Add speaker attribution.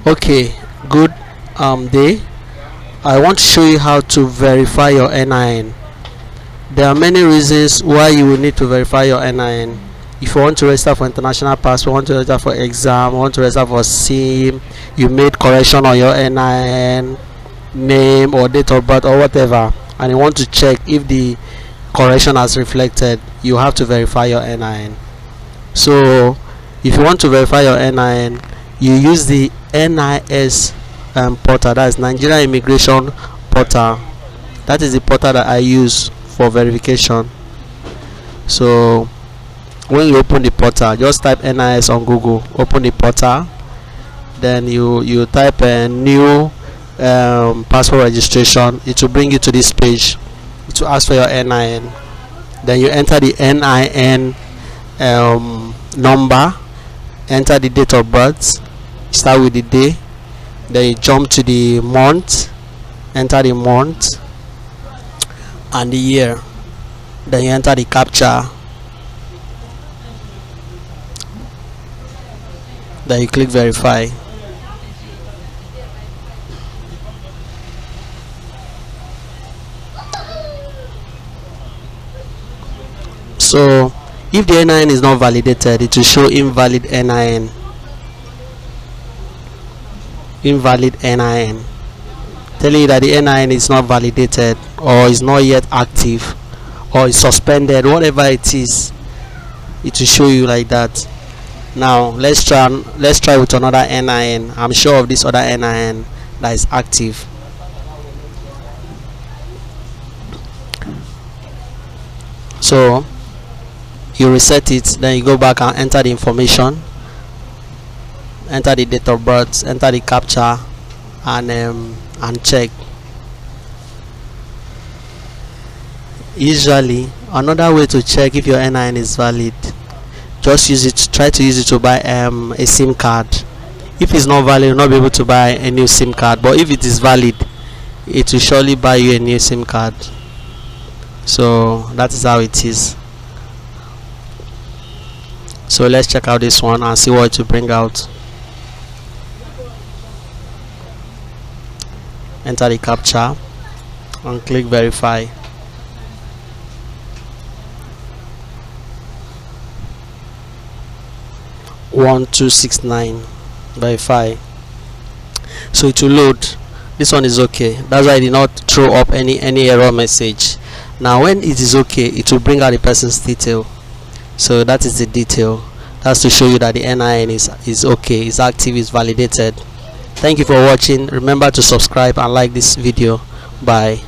Speaker 1: Okay, good day. I want to show you how to verify your NIN. There are many reasons why you will need to verify your NIN. If you want to register for international passport, want to register for exam, want to register for SIM, you made correction on your NIN name or date of birth or whatever, and you want to check if the correction has reflected, you have to verify your NIN. So if you want to verify your NIN, you use the NIS portal, that is Nigerian Immigration Portal. That is the portal that I use for verification. So when you open the portal, just type NIS on Google, open the portal, then you type a new passport registration. It will bring you to this page. It will ask for your NIN, then you enter the NIN number, enter the date of birth, start with the day, then you jump to the month, enter the month and the year, then you enter the captcha, then you click verify. So if the NIN is not validated, it will show invalid NIN. Invalid NIN, telling you that the NIN is not validated or is not yet active or is suspended, whatever it is, it will show you like that. Now let's try with another NIN. I'm sure of this other NIN that is active. So you reset it, then you go back and enter the information, enter the date of birth, enter the captcha, and check. Usually another way to check if your NIN is valid, just use it, try to use it to buy a SIM card. If it's not valid, you'll not be able to buy a new SIM card, but if it is valid, it will surely buy you a new SIM card. So that is how it is. So let's check out this one and see what it will bring out. Enter the captcha and click verify. One 269 verify. So it will load. This one is okay. That's why I did not throw up any error message. Now when it is okay, it will bring out the person's detail. So that is the detail. That's to show you that the NIN is okay, is active, is validated. Thank you for watching. Remember to subscribe and like this video. Bye.